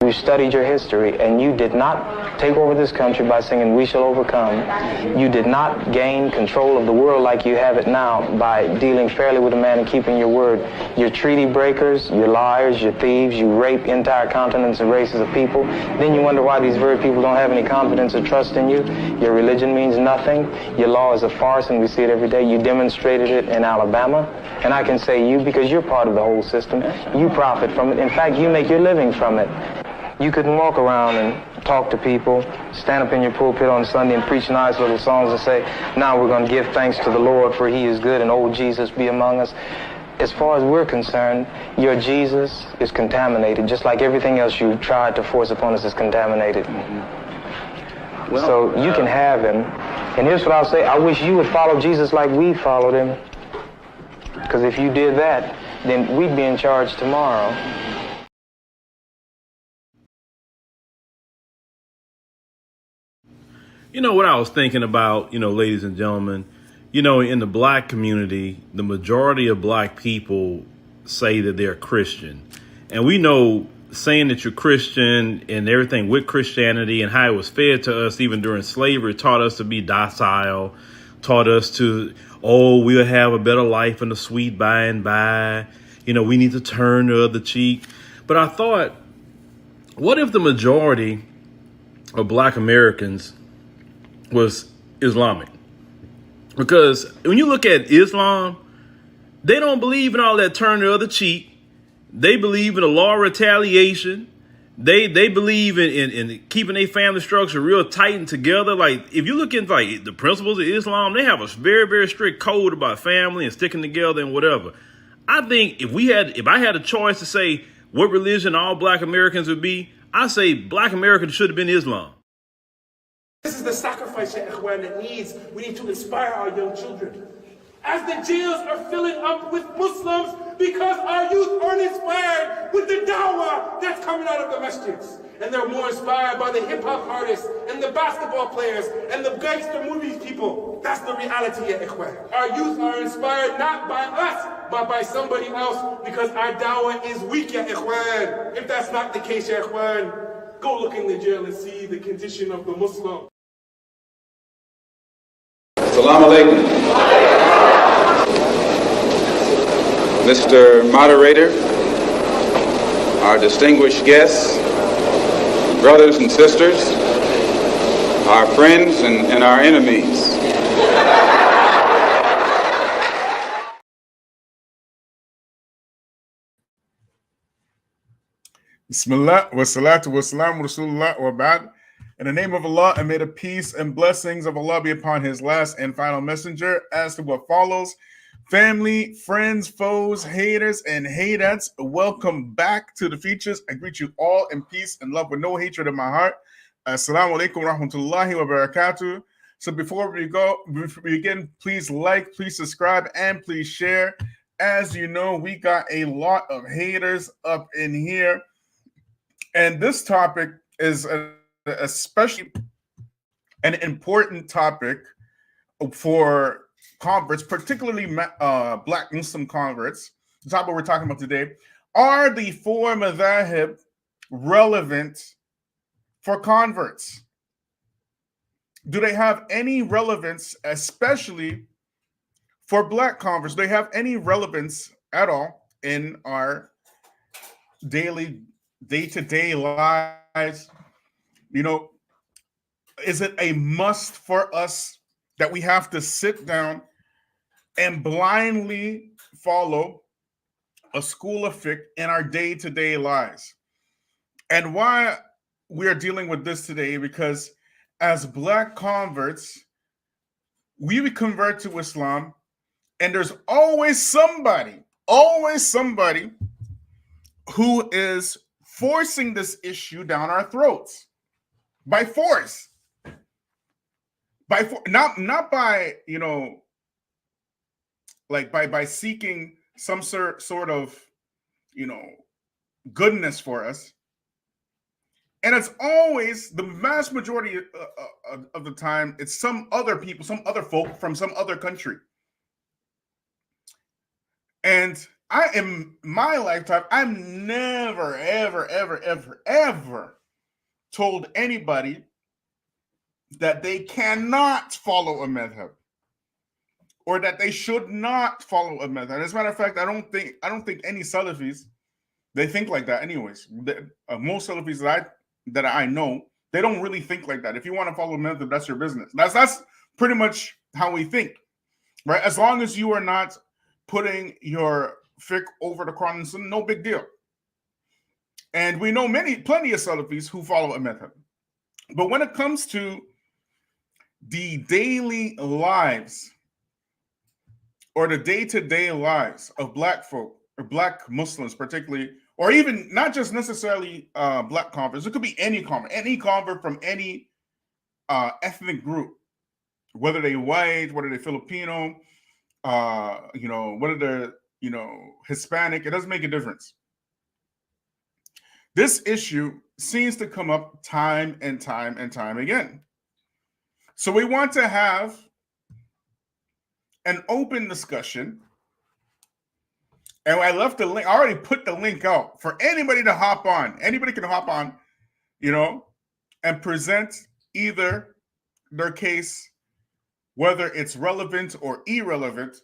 You studied your history, and you did not take over this country by singing "We Shall Overcome." You did not gain control of the world like you have it now by dealing fairly with a man and keeping your word. You're treaty breakers, you're liars, you're thieves, you rape entire continents and races of people. Then you wonder why these very people don't have any confidence or trust in you. Your religion means nothing. Your law is a farce, and we see it every day. You demonstrated it in Alabama, and I can say you because you're part of the whole system. You profit from it. In fact, you make your living from it. You couldn't walk around and talk to people, stand up in your pulpit on Sunday and preach nice little songs and say, now we're going to give thanks to the Lord for he is good and old Jesus be among us. As far as we're concerned, your Jesus is contaminated, just like everything else you tried to force upon us is contaminated. Well, so you can have him. And here's what I'll say. I wish you would follow Jesus like we followed him. Because if you did that, then we'd be in charge tomorrow. You know what I was thinking about, ladies and gentlemen, in the black community, the majority of black people say that they're Christian. And we know saying that you're Christian and everything with Christianity and how it was fed to us even during slavery taught us to be docile, taught us to, we'll have a better life in the sweet by and by. We need to turn the other cheek. But I thought, what if the majority of black Americans was Islamic? Because when you look at Islam, they don't believe in all that turn the other cheek. They believe in the law of retaliation. They believe in keeping their family structure real tight and together. Like if you look into like the principles of Islam, they have a very, very strict code about family and sticking together and whatever. I think if I had a choice to say what religion all black Americans would be, I say black Americans should have been Islam. This is the sacrifice, Ya Ikhwan, that we need to inspire our young children. As the jails are filling up with Muslims because our youth aren't inspired with the dawah that's coming out of the masjids. And they're more inspired by the hip-hop artists and the basketball players and the gangster movies people. That's the reality, Ya Ikhwan. Our youth are inspired not by us, but by somebody else because our dawah is weak, Ya Ikhwan. If that's not the case, Ya Ikhwan, go look in the jail and see the condition of the Muslim. Salaam Alaikum. Mr. Moderator, our distinguished guests, brothers and sisters, our friends and our enemies. Bismillah wa salatu wa salam Rasulullah wa ba'd. In the name of Allah, and may the peace and blessings of Allah be upon his last and final messenger. As to what follows, family, friends, foes, haters, and hatettes, welcome back to the Feachaz. I greet you all in peace and love with no hatred in my heart. Assalamu alaikum wa rahmatullahi wa barakatuh. So before we begin, please like, please subscribe, and please share. As you know, we got a lot of haters up in here. And this topic is especially an important topic for converts, particularly Black Muslim converts. The topic we're talking about today. Are the four madhahib relevant for converts? Do they have any relevance, especially for Black converts? Do they have any relevance at all in our day-to-day lives? Is it a must for us that we have to sit down and blindly follow a school of fiqh in our day-to-day lives? And why we are dealing with this today, because as Black converts, we would convert to Islam, and there's always somebody who is forcing this issue down our throats by force. Not by, by seeking some sort of, goodness for us. And it's always, the vast majority of the time, it's some other people, some other folk from some other country. And in my lifetime, I'm never, ever, ever, ever, ever told anybody that they cannot follow a madhab or that they should not follow a madhab. As a matter of fact, I don't think any Salafis they think like that. Anyways, most Salafis that I know, they don't really think like that. If you want to follow a madhab, that's your business. That's pretty much how we think, right? As long as you are not putting your fiqh over the Quran and Sunnah, no big deal. And we know plenty of Salafis who follow a madhab. But when it comes to the daily lives or the day-to-day lives of black folk or black Muslims particularly, or even not just necessarily black converts, it could be any convert from any ethnic group, whether they white, whether they Filipino, whether they're Hispanic, it doesn't make a difference. This issue seems to come up time and time and time again. So we want to have an open discussion. And I left the link, I already put the link out for anybody to hop on. Anybody can hop on, and present either their case, whether it's relevant or irrelevant.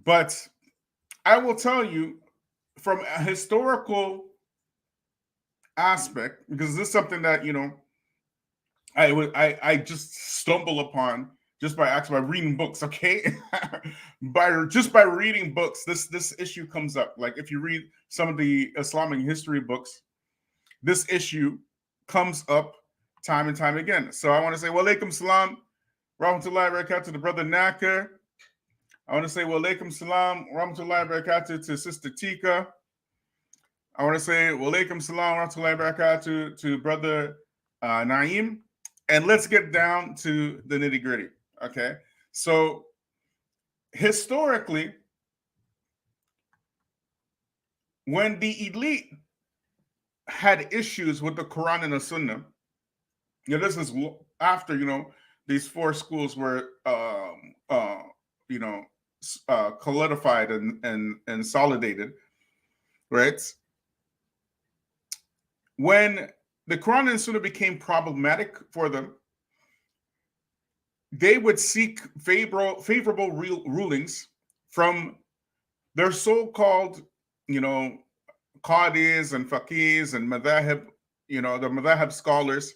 But I will tell you from a historical aspect, because this is something that, I just stumble upon just by reading books, okay? by reading books, this issue comes up. Like if you read some of the Islamic history books, this issue comes up time and time again. So I want to say, wa alaikum salam, rahmatullahi wa barakatuh to the brother Naka. I want to say, wa alaikum salam, rahmatullahi wa barakatuh to Sister Tika. I want to say, wa alaikum salam, rahmatullahi wa barakatuh to brother Naeem. And let's get down to the nitty gritty. Okay. So historically, when the elite had issues with the Quran and the Sunnah, this is after, these four schools were, solidified and consolidated, right? When the Quran and Sunnah became problematic for them, they would seek favorable rulings from their so-called, qadis and faqihs and madhab, the madhab scholars,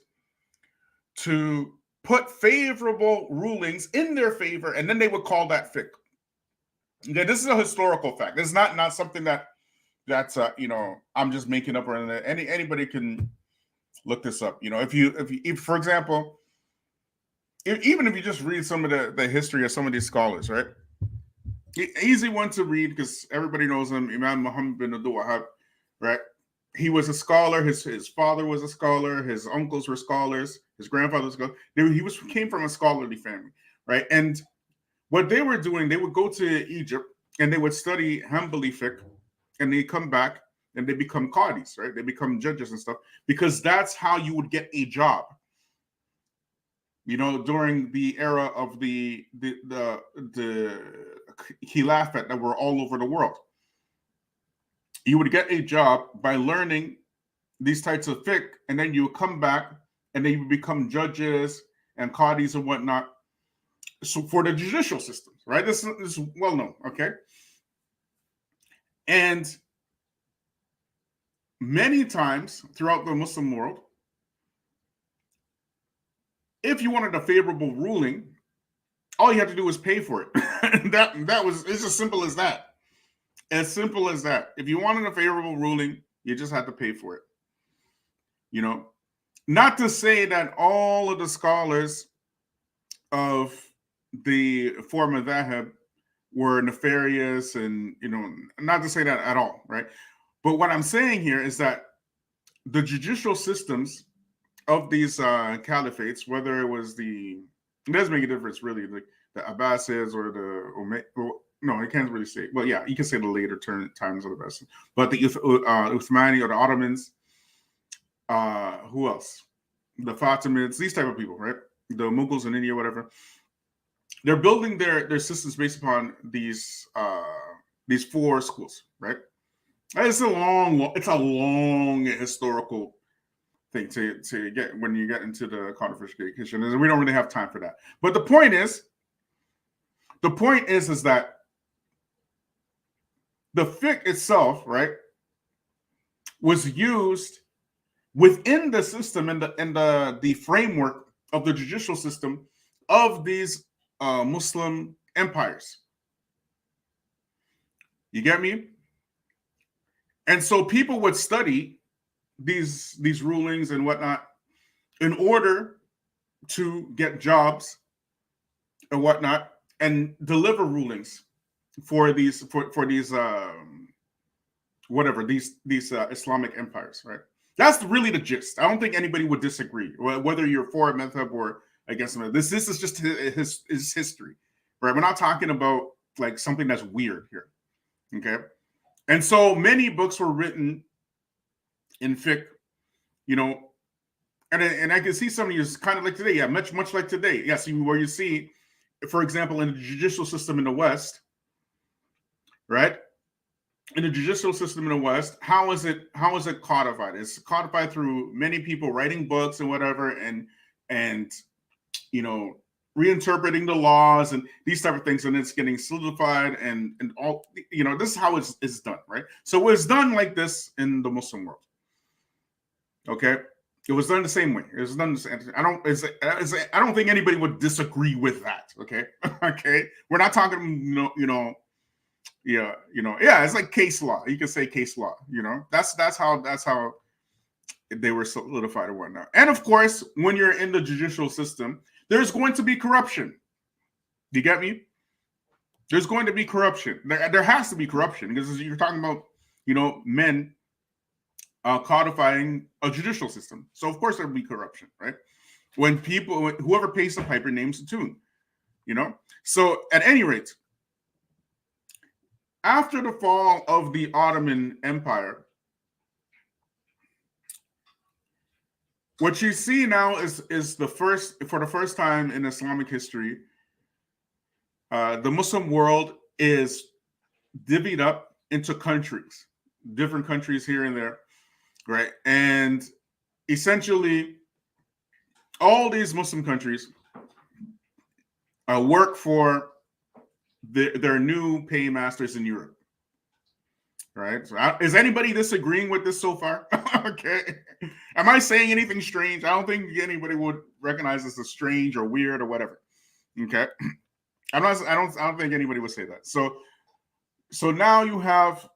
to put favorable rulings in their favor, and then they would call that fiqh. Okay, this is a historical fact. It's not something that's I'm just making up, or anybody can look this up. If for example, even if you just read some of the history of some of these scholars, right? Easy one to read because everybody knows him, Imam Muhammad bin Abdul Wahhab, right? He was a scholar. His father was a scholar. His uncles were scholars. His grandfather was a scholar. He came from a scholarly family, right? And what they were doing, they would go to Egypt and they would study Hanbali fiqh, and they come back and they become qadis, right? They become judges and stuff, because that's how you would get a job. During the era of the khilafat that were all over the world, you would get a job by learning these types of fiqh, and then you would come back and then you would become judges and qadis and whatnot. So for the judicial systems, right? This is well known, okay? And many times throughout the Muslim world, if you wanted a favorable ruling, all you had to do was pay for it. It's as simple as that. As simple as that. If you wanted a favorable ruling, you just had to pay for it. Not to say that all of the scholars of the four madhab were nefarious, and not to say that at all, right? But what I'm saying here is that the judicial systems of these caliphates, whether it was it doesn't make a difference really, like the Abbasids or no, I can't really say. Well, yeah, you can say the later times of the Abbasids, but the Uthmani or the Ottomans, who else? The Fatimids, these type of people, right? The Mughals in India, whatever. they're building their systems based upon these 4 schools, right? It's a long historical thing to get when you get into the codification, and we don't really have time for that. But the point is that the fiqh itself, right, was used within the system and the framework of the judicial system of these Muslim empires. You get me? And so people would study these rulings and whatnot in order to get jobs and whatnot and deliver rulings for these Islamic empires, right? That's really the gist. I don't think anybody would disagree, whether you're for a madhab or against it. This is just his history, right? We're not talking about like something that's weird here, okay? And so many books were written in fiqh, you know, and I can see some of these kind of like today, yeah, much like today. Yes, where you see, for example, in the judicial system in the West, right? In the judicial system in the West, how is it codified? It's codified through many people writing books and whatever, and you know, reinterpreting the laws and these type of things, and it's getting solidified and all, you know, this is how it's done, right? So it's done like this in the Muslim world. Okay, it was done the same way. It was done the same. I don't think anybody would disagree with that. Okay, okay, we're not talking, it's like case law. You can say case law. You know, that's how they were solidified and whatnot. And of course, when you're in the judicial system, there's going to be corruption. Do you get me? There's going to be corruption. There has to be corruption because you're talking about, you know, men codifying a judicial system. So of course there'll be corruption, right? When whoever pays the piper names the tune, you know? So at any rate, after the fall of the Ottoman Empire, what you see now is for the first time in Islamic history, the Muslim world is divvied up into countries, different countries here and there, right? And essentially, all these Muslim countries work for their new paymasters in Europe, right? So is anybody disagreeing with this so far? Okay. Am I saying anything strange? I don't think anybody would recognize this as strange or weird or whatever. Okay. I don't think anybody would say that. So now you have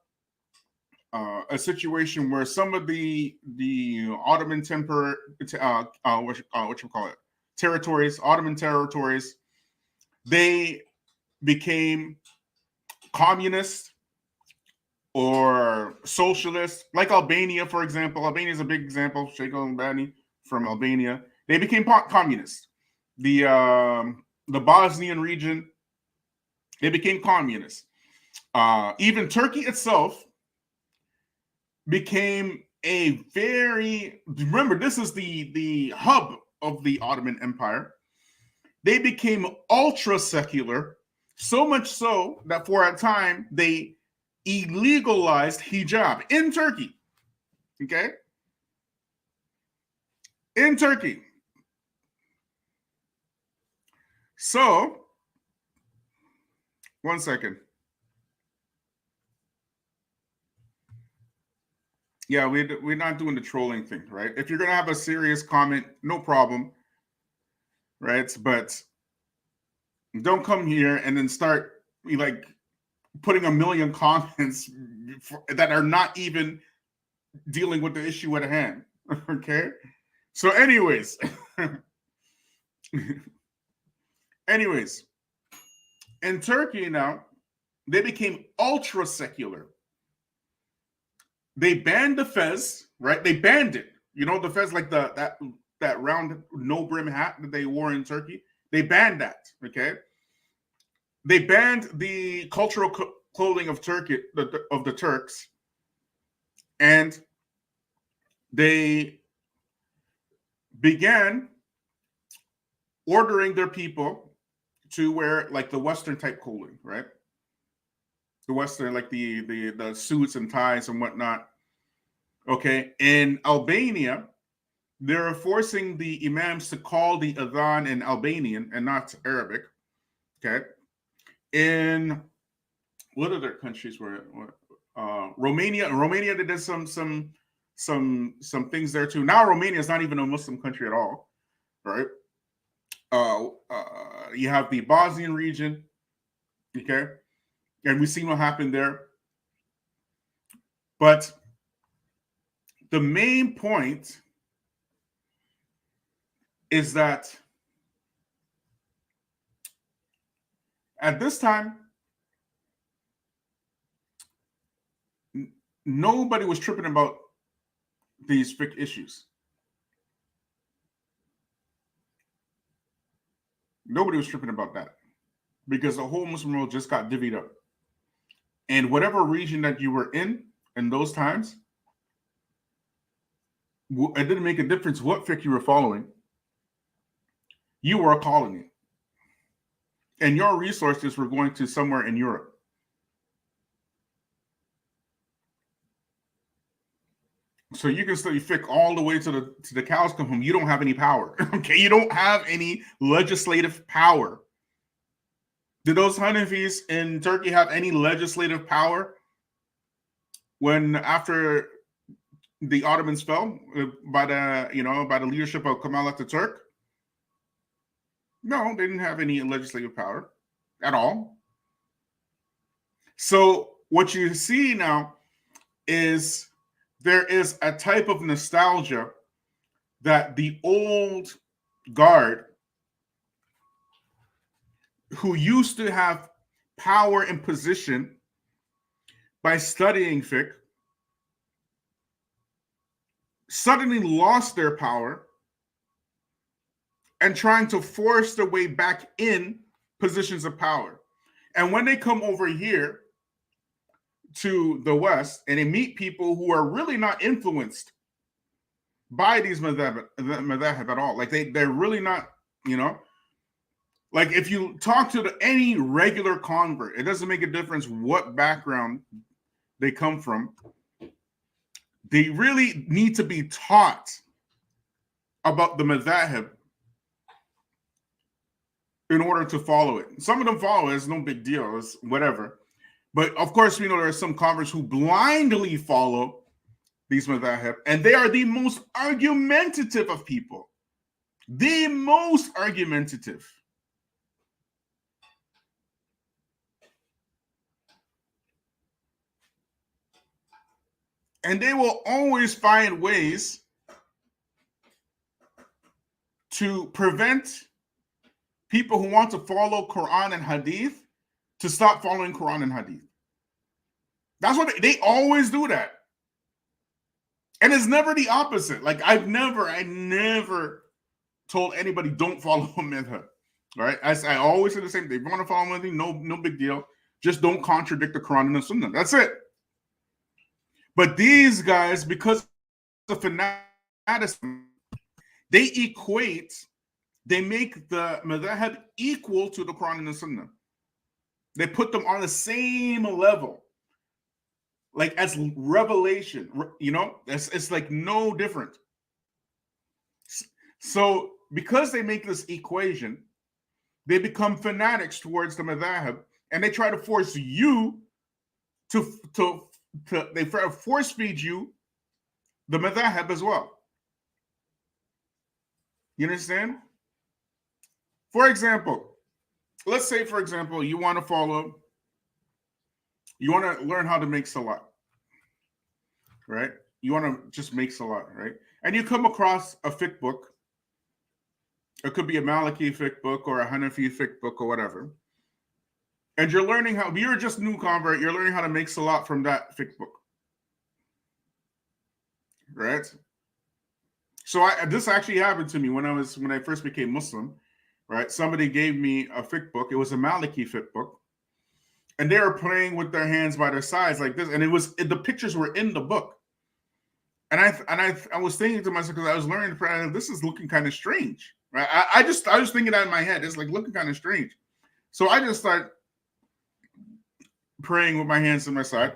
a situation where some of the Ottoman territories, Ottoman territories, they became communist or socialist, like Albania, for example. Albania is a big example. Sheikh Albani from Albania. They became communist. The Bosnian region, they became communist. Even Turkey itself became remember, this is the hub of the Ottoman Empire. They became ultra secular, so much so that for a time they illegalized hijab in Turkey. Okay? In Turkey. So, one second. Yeah, we're not doing the trolling thing, right? If you're going to have a serious comment, no problem, right? But don't come here and then start like putting a million comments that are not even dealing with the issue at hand, okay? So anyways, in Turkey now, they became ultra secular. They banned the fez, right? They banned it. You know, the fez, like that round no brim hat that they wore in Turkey. They banned that. Okay. They banned the cultural clothing of Turkey, of the Turks, and they began ordering their people to wear like the Western type clothing, right? The Western, like the suits and ties and whatnot. Okay, in Albania, they're forcing the imams to call the adhan in Albanian and not Arabic. Okay, in what other countries were Romania? Romania, they did some things there too. Now Romania is not even a Muslim country at all, right? You have the Bosnian region, okay, and we've seen what happened there. But the main point is that at this time, nobody was tripping about these fiqh issues. Nobody was tripping about that because the whole Muslim world just got divvied up. And whatever region that you were in those times, it didn't make a difference what fiqh you were following. You were a colony. And your resources were going to somewhere in Europe. So you can study fiqh all the way to the cows come home. You don't have any power. Okay, you don't have any legislative power. Did those Hanafis in Turkey have any legislative power when after the Ottomans fell by the leadership of Kemal Atatürk? No, they didn't have any legislative power at all. So what you see now is there is a type of nostalgia that the old guard who used to have power and position by studying fiqh suddenly lost their power and trying to force their way back in positions of power. And when they come over here to the West and they meet people who are really not influenced by these madhab at all, like they're really not, like if you talk to any regular convert, it doesn't make a difference what background they come from. They really need to be taught about the madhab in order to follow it. Some of them follow it, it's no big deal, it's whatever. But of course, we know there are some converts who blindly follow these madhab, and they are the most argumentative of people. The most argumentative. And they will always find ways to prevent people who want to follow Quran and Hadith to stop following Quran and Hadith. That's what they always do that. And it's never the opposite. Like I never told anybody don't follow a madhab. Right? I always say the same thing. If you want to follow anything, no big deal. Just don't contradict the Quran and the Sunnah. That's it. But these guys, because of fanaticism, they make the madhab equal to the Quran and the Sunnah. They put them on the same level, like as revelation, it's like no different. So because they make this equation, they become fanatics towards the madhab, and they try to force you they try to force feed you the madhab as well. You understand? For example, let's say, you want to learn how to make salat, right? You want to just make salat, right? And you come across a fiqh book. It could be a Maliki fiqh book or a Hanafi fiqh book or whatever. And you're learning how, you're just new convert, you're learning how to make salat from that fiqh book. Right? So this actually happened to me when I first became Muslim, right? Somebody gave me a fiqh book. It was a Maliki fiqh book. And they were playing with their hands by their sides like this. And the pictures were in the book. And I was thinking to myself, because I was learning, this is looking kind of strange. Right? I was thinking that in my head. It's like looking kind of strange. So I just start praying with my hands to my side.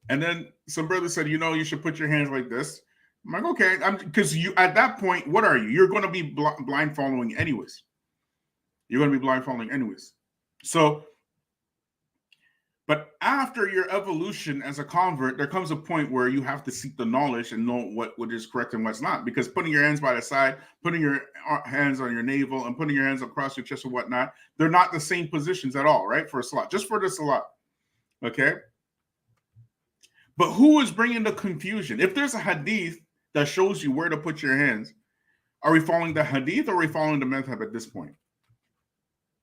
And then some brother said, you should put your hands like this. I'm like, okay. Because you, at that point, what are you? You're going to be blind following anyways. You're going to be blind following anyways. So, but after your evolution as a convert, there comes a point where you have to seek the knowledge and know what is correct and what's not. Because putting your hands by the side, putting your hands on your navel, and putting your hands across your chest and whatnot, they're not the same positions at all, right? For a salat, just for the salat, okay? But who is bringing the confusion? If there's a hadith that shows you where to put your hands, are we following the hadith or are we following the madhab at this point?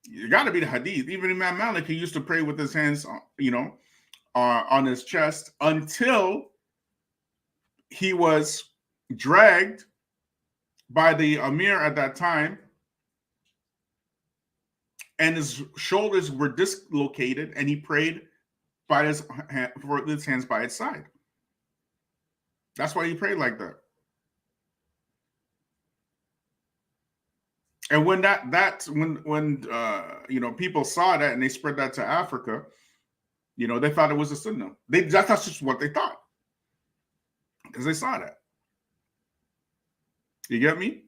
You got to be the hadith. Even Imam Malik, he used to pray with his hands, on his chest until he was dragged by the Amir at that time, and his shoulders were dislocated, and he prayed by his hands by his side. That's why he prayed like that. And when when people saw that and they spread that to Africa, they thought it was a sunnah. That's just what they thought, because they saw that. You get me?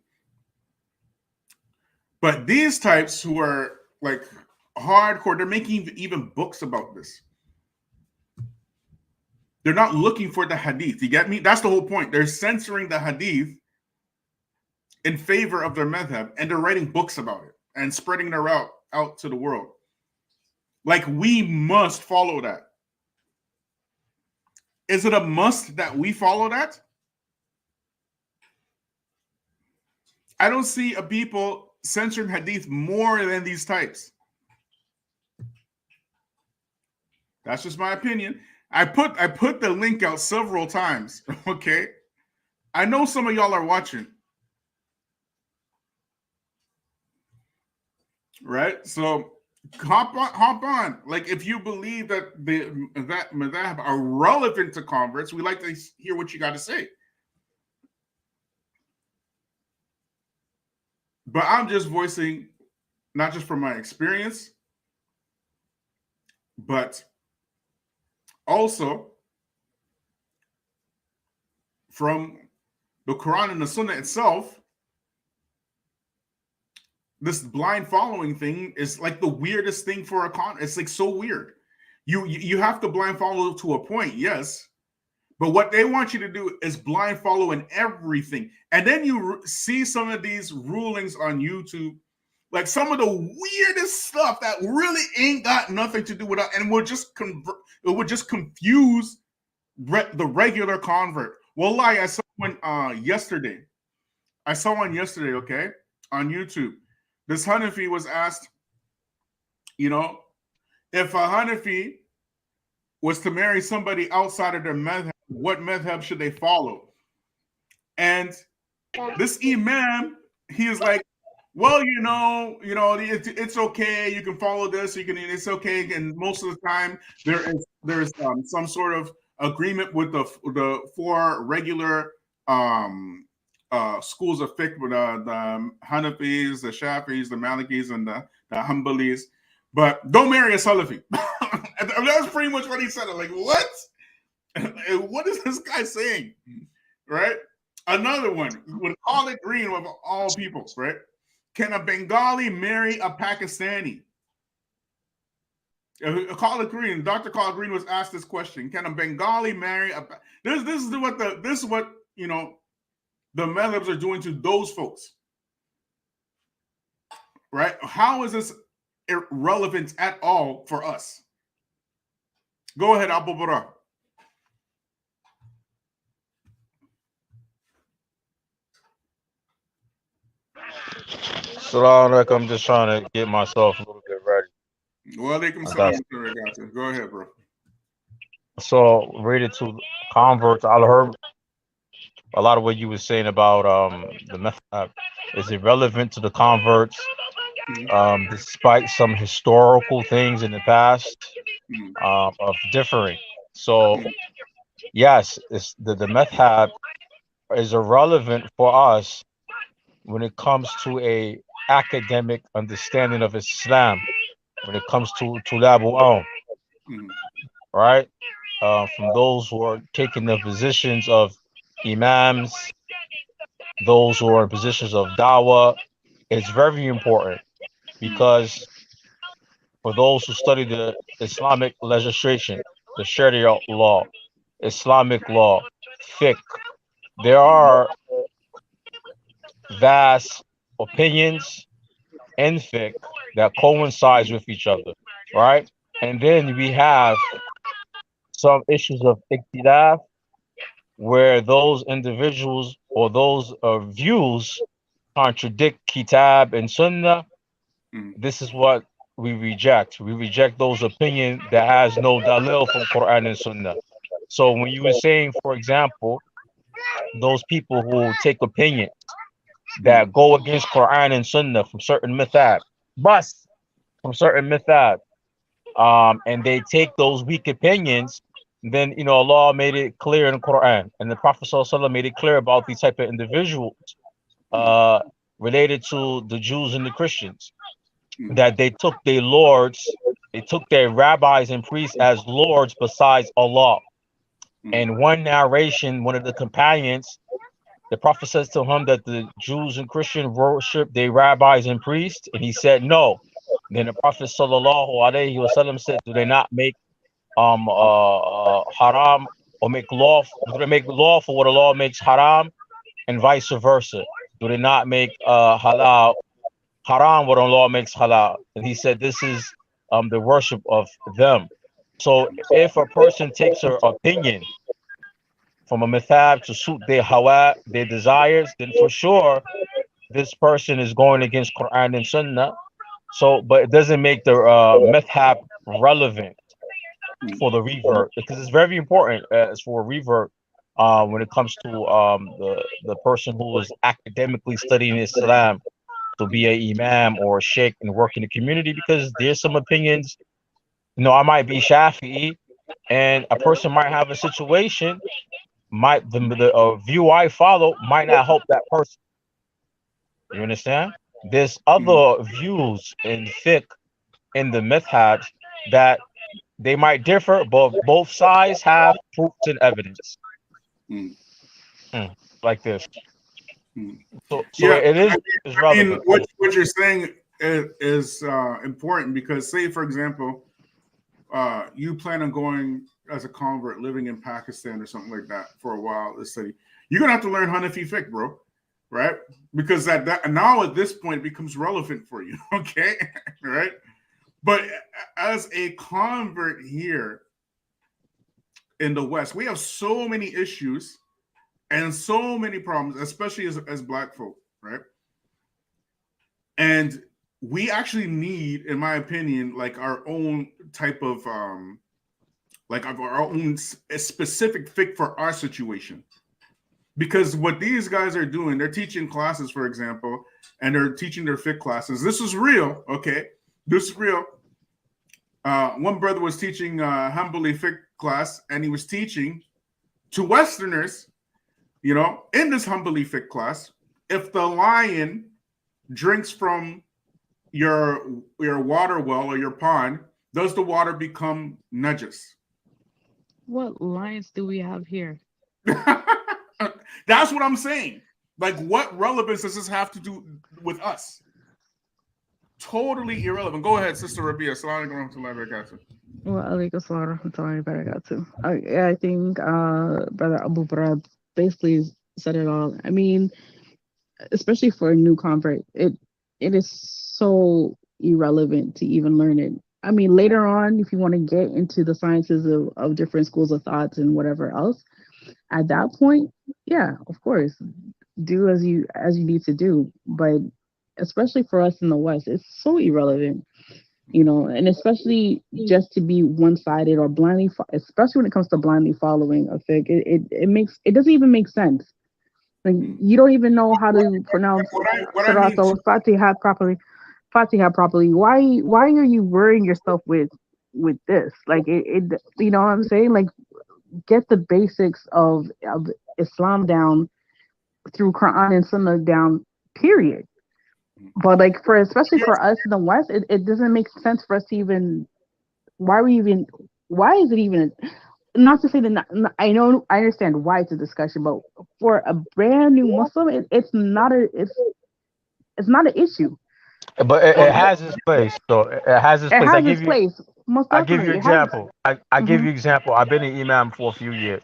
But these types who are like hardcore, they're making even books about this. They're not looking for the hadith. You get me? That's the whole point. They're censoring the hadith in favor of their madhab, and they're writing books about it and spreading their route out to the world. Like, we must follow that. Is it a must that we follow that? I don't see a people censoring hadith more than these types. That's just my opinion. I put the link out several times, okay? I know some of y'all are watching. Right? So hop on. Like, if you believe that that madhab are relevant to converts, we like to hear what you got to say. But I'm just voicing, not just from my experience, but also from the Quran and the Sunnah itself. This blind following thing is like the weirdest thing for a con. It's like so weird. You have to blind follow to a point, yes, but what they want you to do is blind follow in everything. And then you see some of these rulings on YouTube, like some of the weirdest stuff that really ain't got nothing to do with it, and will just confuse the regular convert. Wallahi, I saw one yesterday. Okay, on YouTube. This Hanafi was asked, if a Hanafi was to marry somebody outside of their madhab, what madhab should they follow? And this Imam, he is like, well, it's okay. You can follow this. It's okay. And most of the time, there's some sort of agreement with the four regular schools of fiqh, the Hanafis, the Shafis, the Malikis, and the Hanbalis. But don't marry a Salafi. That's pretty much what he said. I'm like, what? What is this guy saying? Right? Another one would call it green of all people, right? Can a Bengali marry a Pakistani? Khalid Green, Dr. Khalid Green was asked this question: can a Bengali marry a? This is what the madhabs are doing to those folks, right? How is this irrelevant at all for us? Go ahead, Abu Bara. Salaam Alaikum. I'm just trying to get myself a little bit ready. Walaikum salam. Go ahead, bro. So, related to converts, I heard a lot of what you were saying about the method is irrelevant to the converts, despite some historical things in the past of differing. So, yes, it's the method is irrelevant for us when it comes to a academic understanding of Islam when it comes to Labu Al, right? From those who are taking the positions of imams, those who are in positions of dawah. It's very important because for those who study the Islamic legislation, the Sharia law, Islamic law, fiqh, there are vast opinions in fiqh that coincides with each other, right? And then we have some issues of ikhtilaf where those individuals or those views contradict kitab and sunnah. This is what we reject. We reject those opinions that has no dalil from Quran and sunnah. So when you were saying, for example, those people who take opinions that go against Quran and sunnah from certain madhabs, from certain madhabs, and they take those weak opinions, then Allah made it clear in the Quran, and the Prophet ﷺ made it clear about these type of individuals related to the Jews and the Christians, that they took their lords, they took their rabbis and priests as lords besides Allah. And one narration, one of the companions, the Prophet says to him that the Jews and Christians worship their rabbis and priests, and he said no. Then the Prophet ﷺ said, do they not make haram or make lawful? Do they make lawful what Allah makes haram, and vice versa? Do they not make halal haram what Allah makes halal? And he said this is the worship of them. So if a person takes her opinion from a madhab to suit their hawa, their desires, then for sure this person is going against Quran and Sunnah. So, but it doesn't make the madhab relevant for the revert, because it's very important as for a revert when it comes to the person who is academically studying Islam to be a imam or a sheikh and work in the community, because there's some opinions. I might be Shafi'i, and a person might have a situation, the view I follow might not help that person. You understand? There's other views in fiqh, in the madhabs, that they might differ, but both sides have proofs and evidence. Like this. So yeah, it is relevant. What you're saying is important, because say, for example, you plan on going as a convert living in Pakistan or something like that for a while, let's say, you're gonna have to learn Hanafi fiqh, bro, right? Because now at this point it becomes relevant for you, okay? Right? But as a convert here in the West, we have so many issues and so many problems, especially as Black folk, right? And we actually need, in my opinion, like our own type of our own specific fiqh for our situation. Because what these guys are doing, they're teaching classes, for example, and they're teaching their fiqh classes. This is real, okay? This is real. One brother was teaching Hanbali fiqh class, and he was teaching to Westerners, in this Hanbali fiqh class, if the lion drinks from your water well or your pond, does the water become najis? What lions do we have here? That's what I'm saying. Like, what relevance does this have to do with us? Totally irrelevant. Go ahead, Sister Rabia. Salaam Alaikum wa rahmatullahi wa barakatuh. Wa alaikum salam wa rahmatullahi wa barakatuh. I think Brother Abu Barad basically said it all. I mean, especially for a new convert, it is so irrelevant to even learn it. I mean, later on, if you want to get into the sciences of different schools of thoughts and whatever else, at that point, yeah, of course, do as you need to do. But especially for us in the West, it's so irrelevant, and especially just to be one-sided or blindly, especially when it comes to blindly following a fiqh, it doesn't even make sense. Like, you don't even know how to pronounce Surah Al-Fatiha properly. Why are you worrying yourself with this? Like, it you know what I'm saying? Like, get the basics of Islam down through Quran and Sunnah down, period. But like especially for us in the West, it doesn't make sense for us to even. Why is it even? Not to say that I know I understand why it's a discussion, but for a brand new Muslim, it's not an issue. But it has its place. So it has its It place. has its place, most I give you definitely. It has. example. I give you example. I've been an imam for a few years.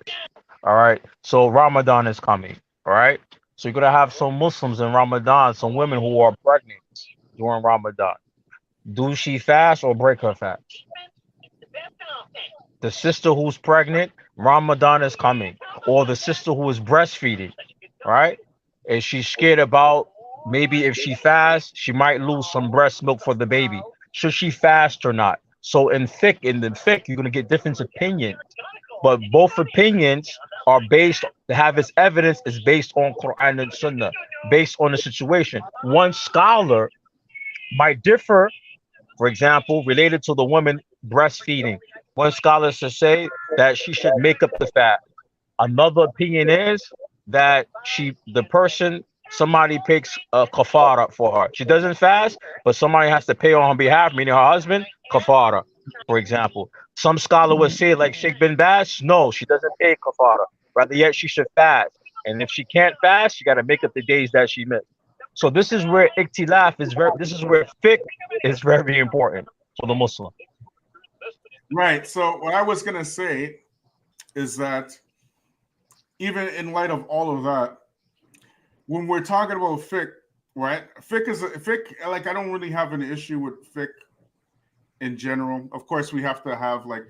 All right. So Ramadan is coming. All right. So you're gonna have some Muslims in Ramadan, some women who are pregnant during Ramadan. Do she fast or break her fast? The sister who's pregnant, Ramadan is coming, or the sister who is breastfeeding, right? And she's scared about maybe if she fasts, she might lose some breast milk for the baby. Should she fast or not? So in the fiqh, you're gonna get different opinions, but both opinions are based. To have its evidence is based on Quran and Sunnah, based on the situation. One scholar might differ, for example, related to the woman breastfeeding. One scholar should say that she should make up the fat. Another opinion is that somebody picks a kafara for her. She doesn't fast, but somebody has to pay on her behalf, meaning her husband, kafara, for example. Some scholar would say, like Sheikh bin Baz, no, she doesn't pay kafara. Rather yet, she should fast. And if she can't fast, she got to make up the days that she missed. So this is where iktilaf is this is where fiqh is very important for the Muslim. Right. So what I was gonna say is that even in light of all of that, when we're talking about fiqh, right? Fiqh. Like I don't really have an issue with fiqh in general. Of course, we have to have like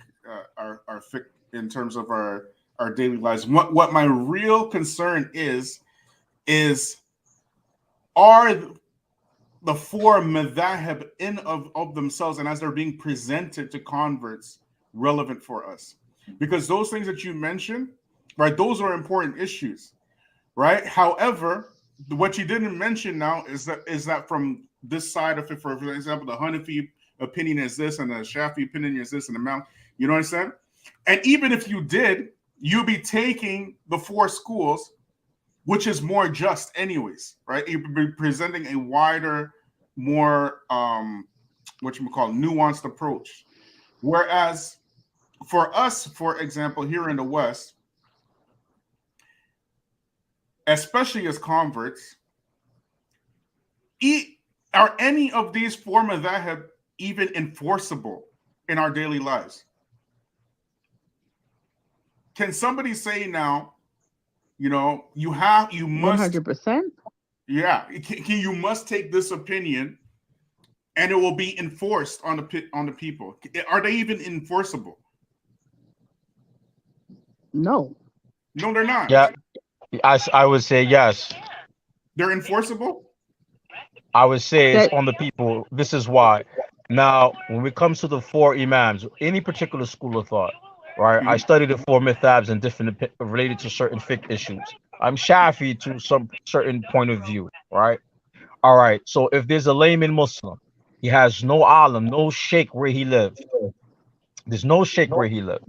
our fiqh in terms of our daily lives. What my real concern is are the four madhahib in of themselves and as they're being presented to converts relevant for us? Because those things that you mentioned, right, those are important issues, right? However, what you didn't mention now is that from this side of it, for example, the Hanafi opinion is this and the Shafi opinion is this and the Malik, you know what I'm saying? And even if you did, you'd be taking the four schools, which is more just anyways, right? You'd be presenting a wider, more nuanced approach. Whereas for us, for example, here in the West, especially as converts, are any of these four madhahib even enforceable in our daily lives? Can somebody say now, you must 100%. Yeah, you must take this opinion, and it will be enforced on the people. Are they even enforceable? No, they're not. Yeah, I would say yes. They're enforceable. I would say it's on the people. This is why. Now, when it comes to the four imams, any particular school of thought, right? I studied the four madhabs and different related to certain fiqh issues. I'm Shafi to some certain point of view, right? All right. So if there's a layman Muslim, he has no alim, no sheikh where he lives. There's no sheikh where he lives,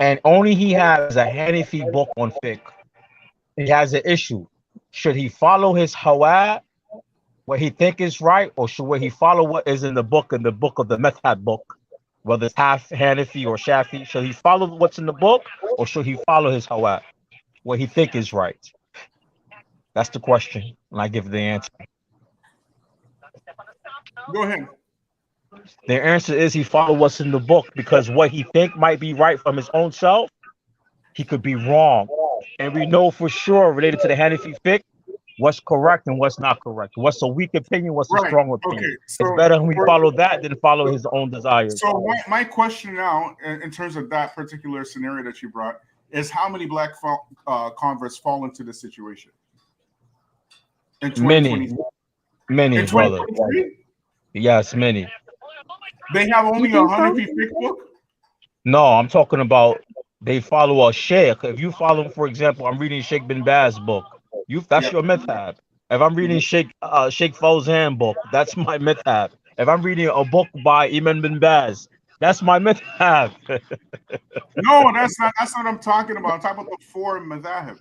and only he has a Hanafi book on fiqh. He has an issue. Should he follow his hawa, what he think is right, or should he follow what is in the book of the madhab book, whether it's half Hanafi or Shafi? Should he follow what's in the book, or should he follow his hawa, what he think is right? That's the question, and I give the answer. Go ahead. The answer is he follow what's in the book, because what he think might be right from his own self, he could be wrong. And we know for sure, related to the Hanafi fiqh, what's correct and what's not correct. What's a weak opinion, what's a strong opinion. Okay, so it's better when we follow that than follow his own desires. So my question now, in terms of that particular scenario that you brought, is how many black converts fall into this situation? In 2023? Many, in brother. Yes, many. They have only a Hanafi fiqh book? No, I'm talking about they follow a sheikh. If you follow, for example, I'm reading Sheikh bin Baz book. That's your madhab. If I'm reading Sheikh Fawzan book, that's my madhab. If I'm reading a book by Imam bin Baz, that's my madhab. No, that's not what I'm talking about. I'm talking about the four madhahib.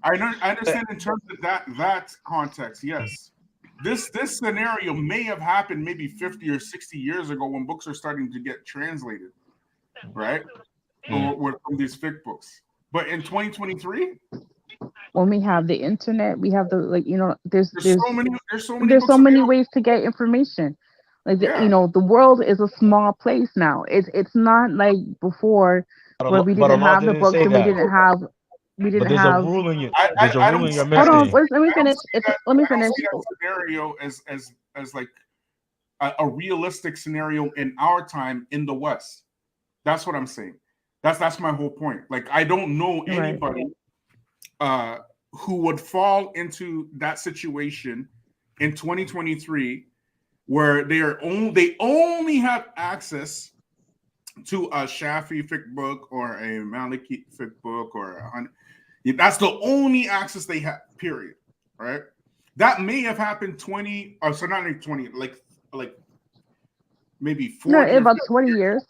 I understand in terms of that context, yes. this scenario may have happened maybe 50 or 60 years ago when books are starting to get translated, right? Or from these fiqh books. But in 2023, when we have the internet, we have the there's books so many available. ways to get information. Like Yeah. the world is a small place now. It's not like before where we But didn't Allah have the didn't books say and that. we didn't But there's a have. rule in you. I There's a I rule don't in your see Hold on, message. let me finish. Let me I don't finish. see that scenario as like a realistic scenario in our time in the West. That's what I'm saying. That's my whole point. Like, I don't know anybody who would fall into that situation in 2023 where they only have access to a Shafi fiqh book or a Maliki fiqh book that's the only access they have, period. Right? That may have happened 20 or so not even 20, like maybe 40 No, about 20 years.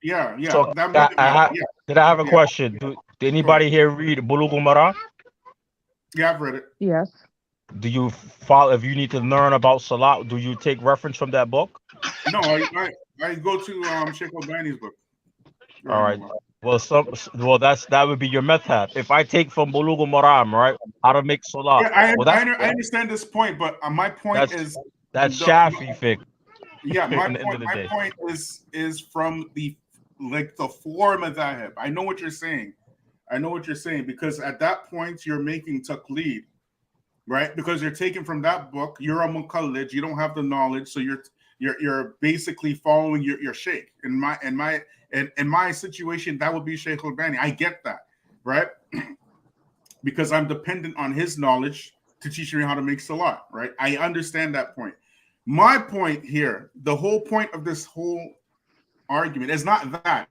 Yeah. So That did I have a question? Did anybody here read Bulugh al-Maram? Yeah, I've read it. Yes. Do you follow, if you need to learn about Salat, do you take reference from that book? No, I go to Sheikh Albani's book. All right. Well, that would be your madhab. If I take from Bulugh al-Maram, right, how to make Salat. Yeah, well, I understand this point, but my point is that's Shafi fiqh. Yeah, my day. point is from the four madhab. I know what you're saying. Because at that point you're making taqleed, right? Because you're taking from that book. You're a muqallid. You don't have the knowledge, so you're basically following your sheikh. In my situation, that would be Sheikh Albani. I get that, right? Because I'm dependent on his knowledge to teach me how to make salat, right? I understand that point. My point here, the whole point of this whole argument is not that.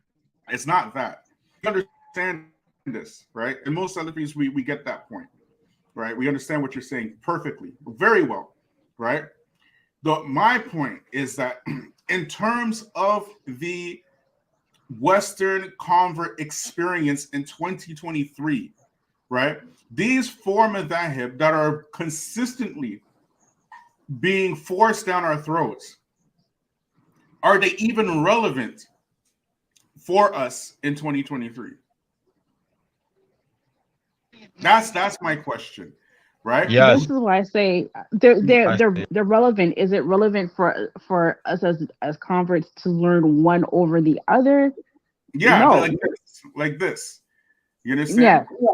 It's not that. You understand this, right? And most Salafis, we get that point, right? We understand what you're saying perfectly, very well, right? My point is that in terms of the Western convert experience in 2023, right? These four madhahib that are consistently being forced down our throats, are they even relevant for us in 2023? That's my question, right? Yes. This is why I say they're relevant. Is it relevant for us as converts to learn one over the other? Yeah, no. like this. You understand? Yeah.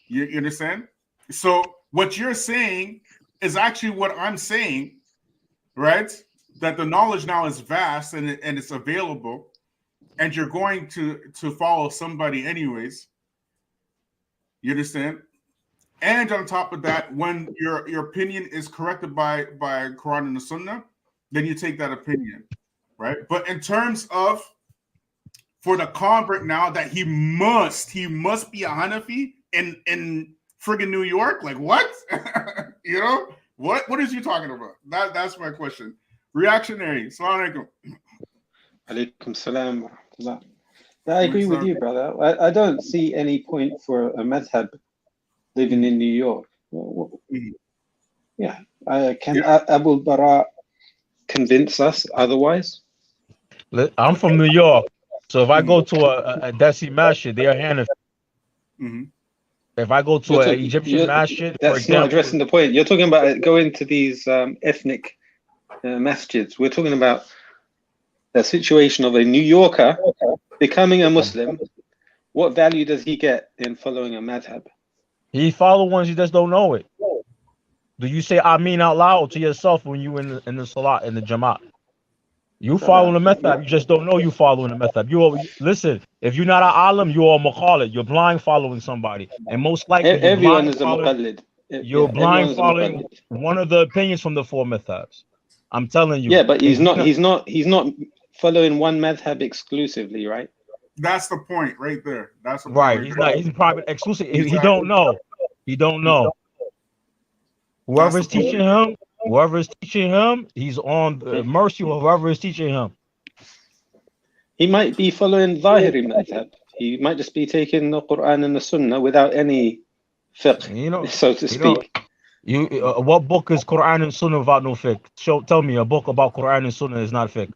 You understand? So what you're saying is actually what I'm saying, right? That the knowledge now is vast and it's available, and you're going to follow somebody anyways. You understand? And on top of that, when your opinion is corrected by Quran and the Sunnah, then you take that opinion, right? But in terms of for the convert now that he must be a Hanafi in friggin' New York, like what? You know what is you talking about? That's my question. Reactionary. Salaam Alaikum. Alaikum salam wa rahmatullah. I agree with you, brother. I don't see any point for a madhab living in New York. Yeah. Abu Bara convince us otherwise? I'm from New York. So if I go to a Desi Masjid, they are Hanafi. If I go to an Egyptian masjid, that's not addressing the point. You're talking about going to these ethnic masjids. We're talking about the situation of a New Yorker becoming a Muslim. What value does he get in following a madhab? He follow ones, you just don't know it. Do you say Ameen out loud to yourself when you in the salat, in the Jamaat? You follow the madhab, you just don't know you following the madhab. Listen, if you're not an alim, you're a muqallid. You're blind following somebody. And most likely everyone is a muqallid. You're blind following one of the opinions from the four madhabs. I'm telling you. Yeah, but he's not following one madhab exclusively, right? That's the point right there. That's the point right. He's private exclusive. Exactly. He don't know. Whoever is teaching him, he's on the mercy of whoever is teaching him. He might be following Zahiri madhab. He might just be taking the Quran and the Sunnah without any fiqh, so to speak. You what book is Quran and Sunnah without no fiqh? Tell me a book about Quran and Sunnah is not fiqh.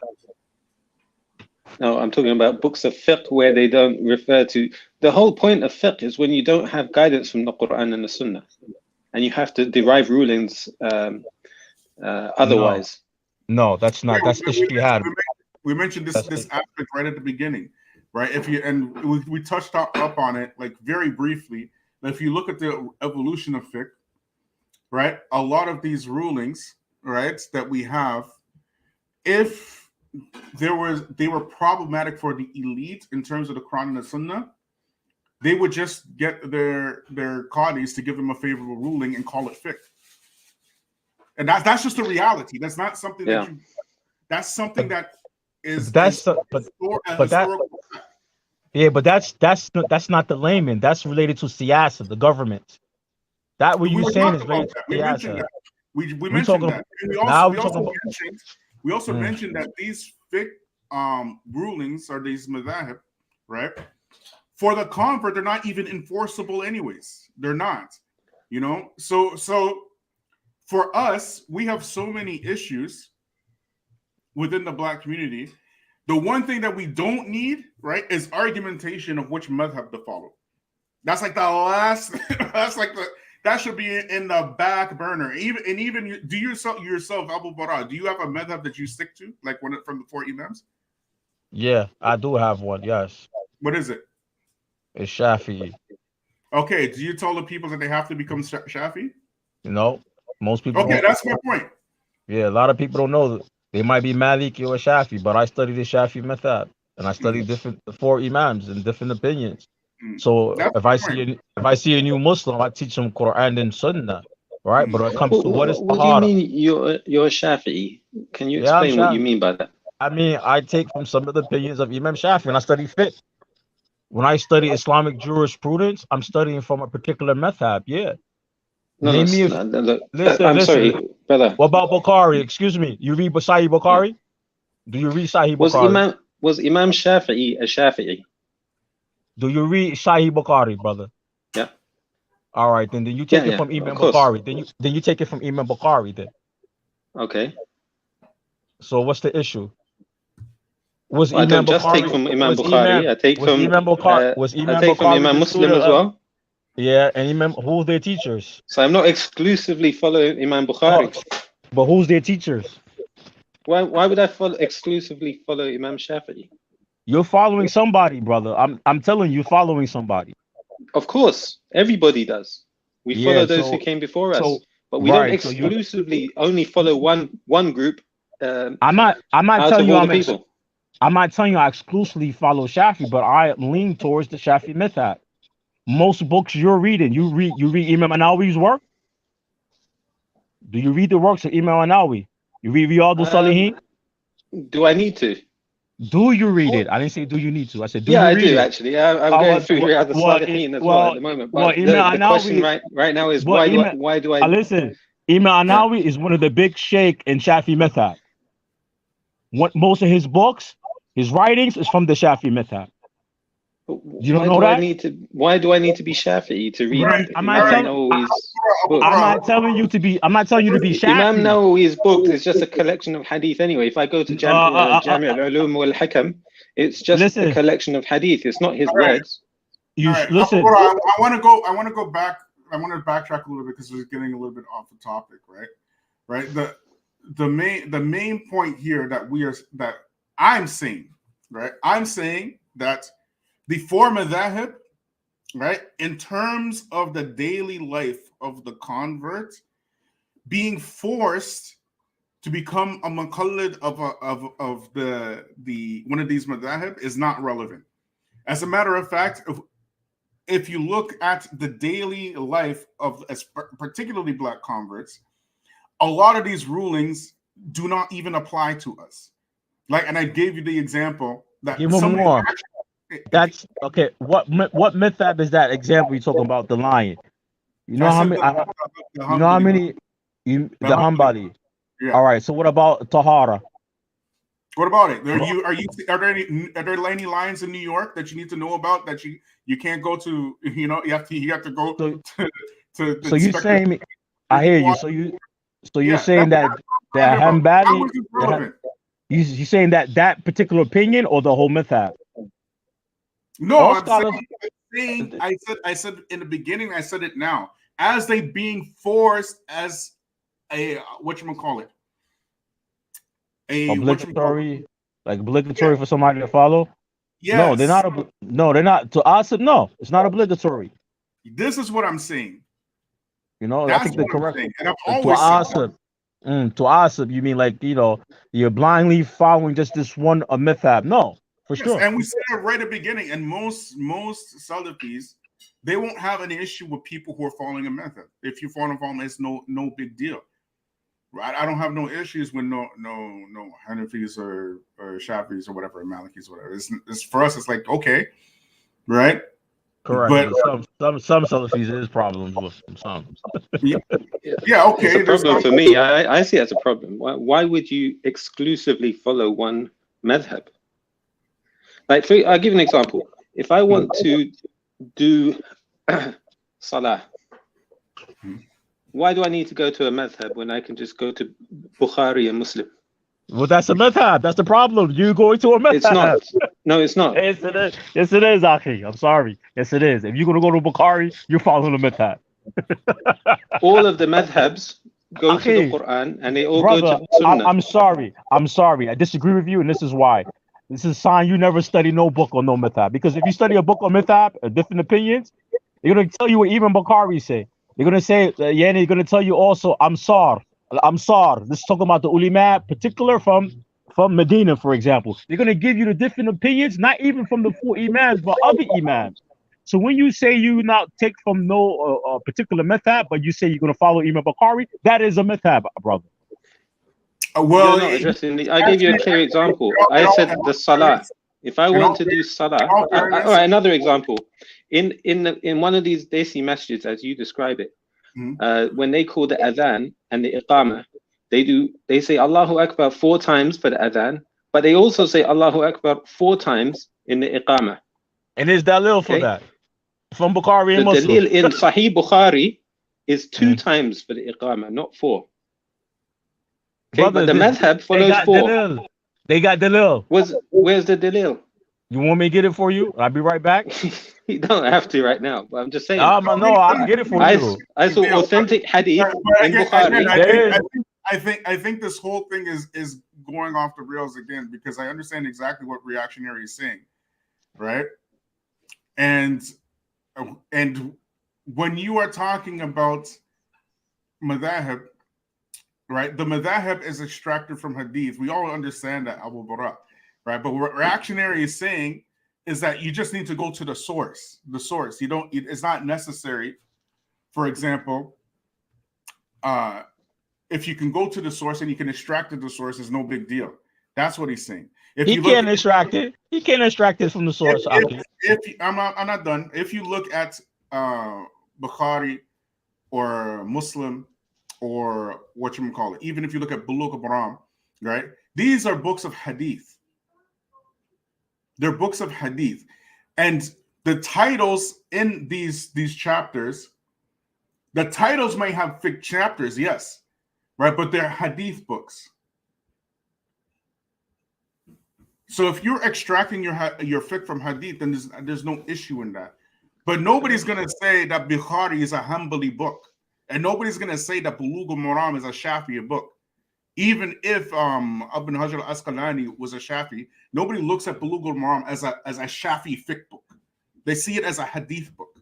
No, I'm talking about books of fiqh where they don't refer to. The whole point of fiqh is when you don't have guidance from the Quran and the Sunnah, and you have to derive rulings otherwise. No, that's not. That's ijtihad. We mentioned this aspect right at the beginning, right? We touched up on it like very briefly. If you look at the evolution of fiqh, right, a lot of these rulings, right, that we have, if they were problematic for the elite in terms of the Quran and the Sunnah, they would just get their qadis to give them a favorable ruling and call it fiqh. And that's just the reality. That's not something that's something that is that's not the layman. That's related to siyasa, the government. That what you're saying is related to siyasa. We mentioned that. And we also mentioned that these fiqh rulings or these madhab, right? For the convert, they're not even enforceable anyways. They're not, you know. So for us, we have so many issues within the Black community. The one thing that we don't need, right, is argumentation of which madhab to follow. That's like the last. That should be in the back burner. Even do yourself, Abu Bara, do you have a madhab that you stick to, like one from the 4 imams? Yeah, I do have one. Yes. What is it? It's Shafi'i. Okay. Do you tell the people that they have to become Shafi? No, most people. Okay, that's my point. Yeah, a lot of people don't know that. They might be Maliki or Shafi, but I studied the Shafi method, and I studied the 4 imams and different opinions. So if I see a new Muslim, I teach them Quran and Sunnah, right? But when it comes to what do you mean you're a Shafi'i? Can you explain what you mean by that? I mean, I take from some of the opinions of Imam Shafi, and I study fiqh. When I study Islamic jurisprudence, I'm studying from a particular method. Yeah. I'm sorry, brother. What about Bukhari? Excuse me. You read Sahih Bukhari? Do you read Sahih Bukhari? Was Imam Shafi'i a Shafi'i? Do you read Sahih Bukhari, brother? Yeah. All right, then you take it from Imam Bukhari. Then you take it from Imam Bukhari then. Okay. So what's the issue? I don't just take from Imam Bukhari. I take from Imam Muslim as well. Yeah, and Imam, who's their teachers? So I'm not exclusively following Imam Bukhari. But who's their teachers? Why would I exclusively follow Imam Shafi'i? You're following somebody, brother. I'm telling you, following somebody. Of course, everybody does. We follow those who came before us, but we don't exclusively only follow one group. I'm not telling you I'm not telling you I exclusively follow Shafi, but I lean towards the Shafi method. Most books you're reading, you read Imam Anawi's work. Do you read the works of Imam Anawi? You read Riyadh al-Salihin? Do I need to? Do you read it? I didn't say do you need to. I said do you read it? I do, actually. I'm going through Riyadh al-Salihin as well at the moment. But the question right now is why do I listen, Imam Anawi is one of the big sheikh in Shafi method. What most of his books, his writings is from the Shafi method. You don't know that? Why do I need to be Shafi'i to read? I'm not telling you to be Shafi'i. Imam Nawawi's book is just a collection of hadith anyway. If I go to Jami' al-Ulum wal-Hikam, it's just a collection of hadith. It's not his words. Listen. I want to go back. I want to backtrack a little bit because we're getting a little bit off the topic, right? Right. The main point here that I'm saying, right? I'm saying that the 4 madhahib, right, in terms of the daily life of the convert, being forced to become a muqallid of the one of these madhahib is not relevant. As a matter of fact, if you look at the daily life of particularly Black converts, a lot of these rulings do not even apply to us. And I gave you the example that more. That's okay. What method is that example you're talking about? The lion. You know how many? The Hanbali. Yeah. All right. So what about Tahara? What about it? Are there any lines in New York that you need to know about that you can't go to? You have to go to. So you saying I hear you. watch- So you're Yeah, saying that How Hanbali, is it relevant? you saying that particular opinion or the whole madhab? No, All I'm scholars. saying I said in the beginning, I said it now. As they being forced as a whatchamacallit, Obligatory, like obligatory for somebody to follow. Yes. No, they're not. No, they're not. To us, no, it's not obligatory. This is what I'm saying. You know, I That's think the what I'm correct saying. And I've to always said asib. To asib, you mean like you're blindly following just this one a mithab? No, for yes, sure. and we said it right at the beginning. And most Salafis, they won't have an issue with people who are following a method. If you follow them, it's no big deal. Right? I don't have no issues with no Hanafis or Shafis or whatever, Malikis, whatever. It's for us. It's like okay, right? Correct. But some Salafis is problems with some. yeah, okay. It's a problem for me. I see it as a problem. Why would you exclusively follow one madhab? Like, I'll give you an example. If I want to do salah, why do I need to go to a madhab when I can just go to Bukhari and Muslim? Well, that's a madhab. That's the problem. You going to a madhab. It's not. No, it's not. Yes, it is. Yes, it is, Akhi. I'm sorry. Yes, it is. If you're going to go to Bukhari, you're following the madhab. All of the madhabs go to the Quran and they all go to Sunnah. I'm sorry. I disagree with you, and this is why. This is a sign you never study no book on no madhab. Because if you study a book on madhab, different opinions, they're going to tell you what even Bukhari say. They're going to say, they're going to tell you also, Amsar. This is talking about the ulama, particular from Medina, for example. They're going to give you the different opinions, not even from the four imams, but other imams. So when you say you not take from no particular madhab, but you say you're going to follow Imam Bukhari, that is a madhab, brother. Well, you're not addressing I gave you a clear example. I said the salah. If I want to do salah, all right, another example. In one of these desi masjids, as you describe it, when they call the adhan and the iqamah, they say Allahu Akbar 4 times for the adhan, but they also say Allahu Akbar 4 times in the iqamah. And is dalil for that from Bukhari and Muslim? The dalil in Sahih Bukhari is 2 times for the iqamah, not 4. Okay, Brother, but the madhab follows 4. They got dalil. Where's the dalil? You want me to get it for you? I'll be right back. You don't have to right now, but I'm just saying. No, I'll get it for you. I saw authentic hadith in Bukhari. I think this whole thing is going off the rails again because I understand exactly what reactionary is saying, right? And when you are talking about madhab, right? The madhab is extracted from hadith. We all understand that, Abu Bara, right? But what reactionary is saying is that you just need to go to the source. The source. It's not necessary. For example, if you can go to the source and you can extract it, the source is no big deal. That's what he's saying. He can't extract it. He can't extract it from the source. I'm not done. If you look at Bukhari or Muslim or whatchamacallit, even if you look at Bulugh al-Maram, right? These are books of hadith. They're books of hadith. And the titles in these chapters, the titles may have fiqh chapters, yes, right? But they're hadith books. So if you're extracting your fiqh from hadith, then there's no issue in that. But nobody's going to say that Bukhari is a Hanbali book. And nobody's going to say that Bulugh al-Maram is a Shafi'i book. Even if Ibn Hajar al-Asqalani was a Shafi, nobody looks at Bulugh al-Maram as a Shafi fiqh book. They see it as a hadith book.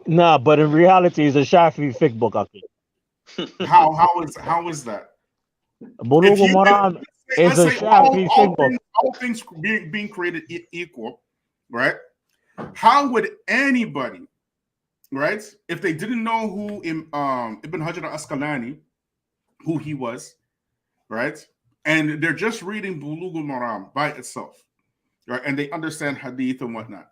Nah, but in reality, it's a Shafi fiqh book, Aki. How is that? Bulugh al-Maram is a Shafi fiqh book. All things being created equal, right? How would anybody, right, if they didn't know who Ibn Hajar al-Asqalani, who he was, right? And they're just reading Bulugh al-Maram by itself, right? And they understand hadith and whatnot,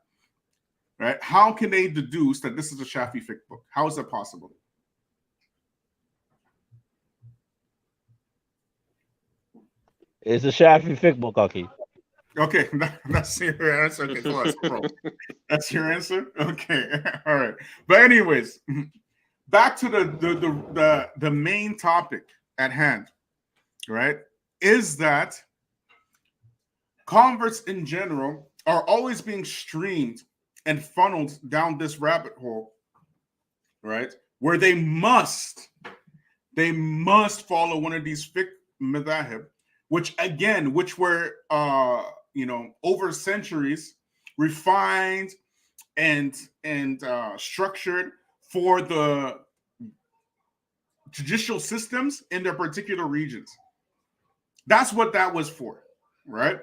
right? How can they deduce that this is a Shafi fiqh book? How is that possible? It's a Shafi fiqh book, Aki. Okay, that's your answer. Okay, bro. That's your answer? Okay, all right. But anyways, back to the main topic at hand, right? Is that converts in general are always being streamed and funneled down this rabbit hole, right? Where they must follow one of these fiqh madhahib, which were over centuries refined and structured for the judicial systems in their particular regions. That's what that was for, right?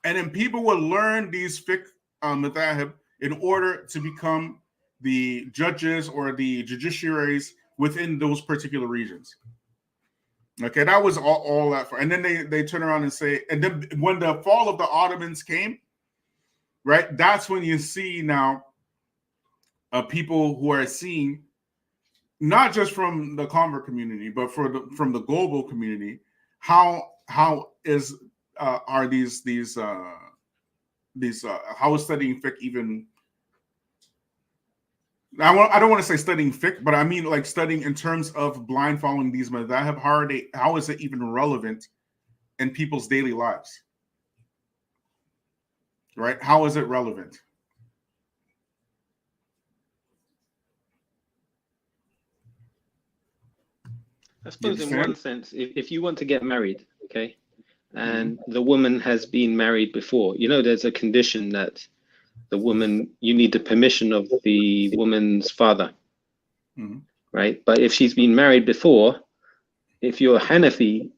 And then people will learn these fiqh madhahib in order to become the judges or the judiciaries within those particular regions. Okay, that was all that for. And then they turn around and say, and then when the fall of the Ottomans came, right, that's when you see now people who are seeing, not just from the convert community, but from the global community, how is how is studying fiqh even? I don't want to say studying fiqh, but I mean like studying in terms of blind following these madhahib. How is it even relevant in people's daily lives? Right? How is it relevant? I suppose in one sense, if you want to get married, okay, and the woman has been married before, there's a condition that the woman, you need the permission of the woman's father, right? But if she's been married before, if you're Hanafi,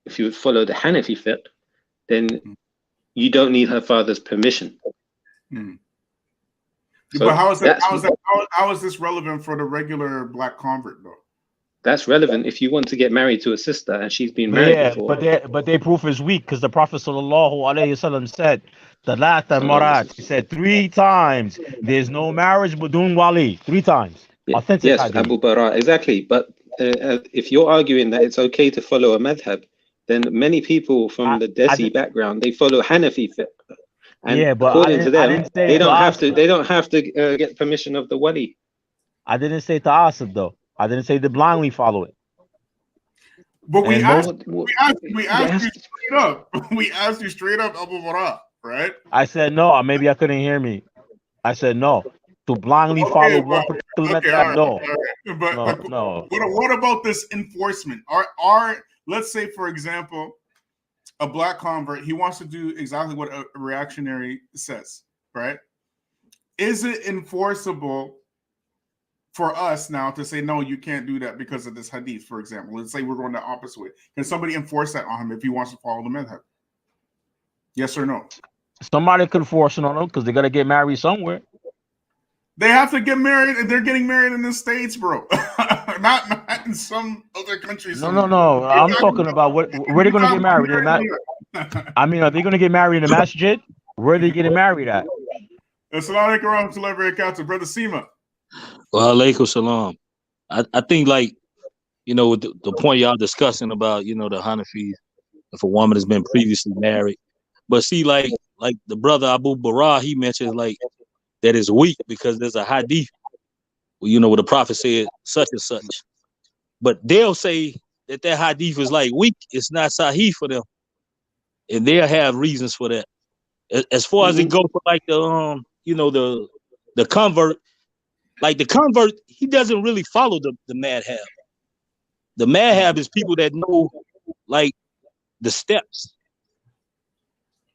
if you follow the Hanafi fiqh, then you don't need her father's permission. So but how is this relevant for the regular black convert though? That's relevant if you want to get married to a sister and she's been married before. But their proof is weak because the Prophet sallallahu alaihi wasallam said, "Thalatha marat." He said 3 times. There's no marriage budun wali. 3 times. Authentic. Yes, hadith. Abu Bara, exactly. But if you're arguing that it's okay to follow a madhab, then many people from the Desi background, they follow Hanafi fiqh. And but according to them, they don't have to get permission of the wali. I didn't say ta'asub though. I didn't say to blindly follow it. But we asked you straight up. We asked you straight up, Abu Bara, right? I said no. Maybe I couldn't hear me. I said no. To blindly follow one particular method, no. But no. What about this enforcement? Let's say, for example, a black convert, he wants to do exactly what a reactionary says, right? Is it enforceable for us now to say, no, you can't do that because of this hadith, for example? Let's say we're going the opposite way. Can somebody enforce that on him if he wants to follow the madhab? Yes or no? Somebody could force it on them because they got to get married somewhere. They have to get married, and they're getting married in the States, bro. not in some other countries. No. I'm talking about where they're going to get married. I mean, are they going to get married in the masjid? Where are they getting married at? Assalamu alaikum warahmatullahi wabarakatuh. Brother Seema. Well, alaikum salam. I think, like, the point y'all discussing about, the Hanafis, if a woman has been previously married. But see, like the brother Abu Bara, he mentioned, like, that is weak because there's a hadith, where the Prophet said such and such. But they'll say that hadith is, like, weak. It's not sahih for them. And they'll have reasons for that. As far as it goes for, like, the convert, like the convert, he doesn't really follow the madhab. The madhab is people that know, like, the steps.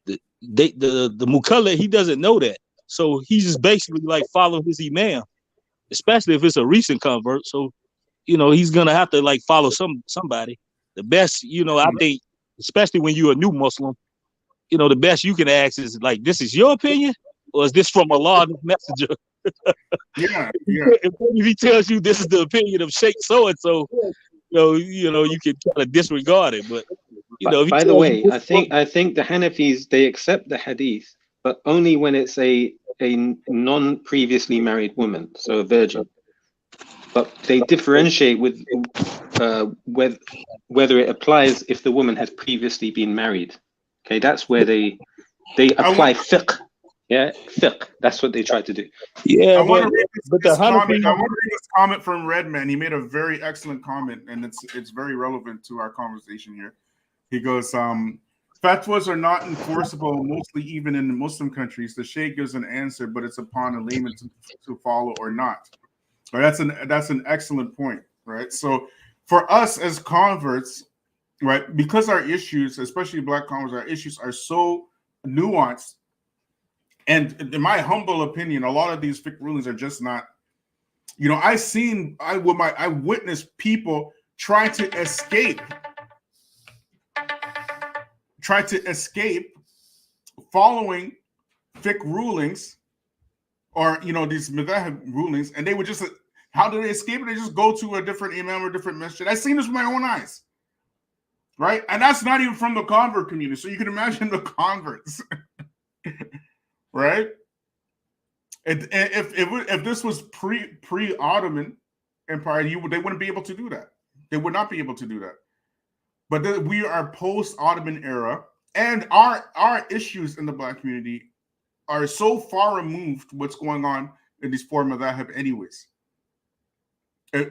The mukallaf, he doesn't know that. So he's just basically like following his imam, especially if it's a recent convert. So, he's gonna have to like follow somebody. The best, I think, especially when you're a new Muslim, the best you can ask is like, this is your opinion, or is this from Allah, the messenger? Yeah. If he tells you this is the opinion of Sheikh so and so, you can kind of disregard it. But by the way, I think the Hanafis, they accept the hadith, but only when it's a non-previously married woman, so a virgin. But they differentiate with whether it applies if the woman has previously been married. Okay, that's where they apply fiqh. Yeah, fiqh. That's what they try to do. Yeah, I want to read this comment from Redman. He made a very excellent comment, and it's very relevant to our conversation here. He goes, fatwas are not enforceable, mostly even in Muslim countries. The Sheikh gives an answer, but it's upon a layman to follow or not. Right? That's an excellent point, right? So for us as converts, right, because our issues, especially black converts, our issues are so nuanced, and in my humble opinion, a lot of these fiqh rulings are just not. I witnessed people try to escape following fiqh rulings, or these madhab rulings, and they would just, how do they escape it? They just go to a different imam or different masjid. I've seen this with my own eyes, right? And that's not even from the convert community. So you can imagine the converts, right? If this was pre-Ottoman Empire, they wouldn't be able to do that. They would not be able to do that. But we are post-Ottoman era, and our issues in the black community are so far removed what's going on in these four madhab anyways.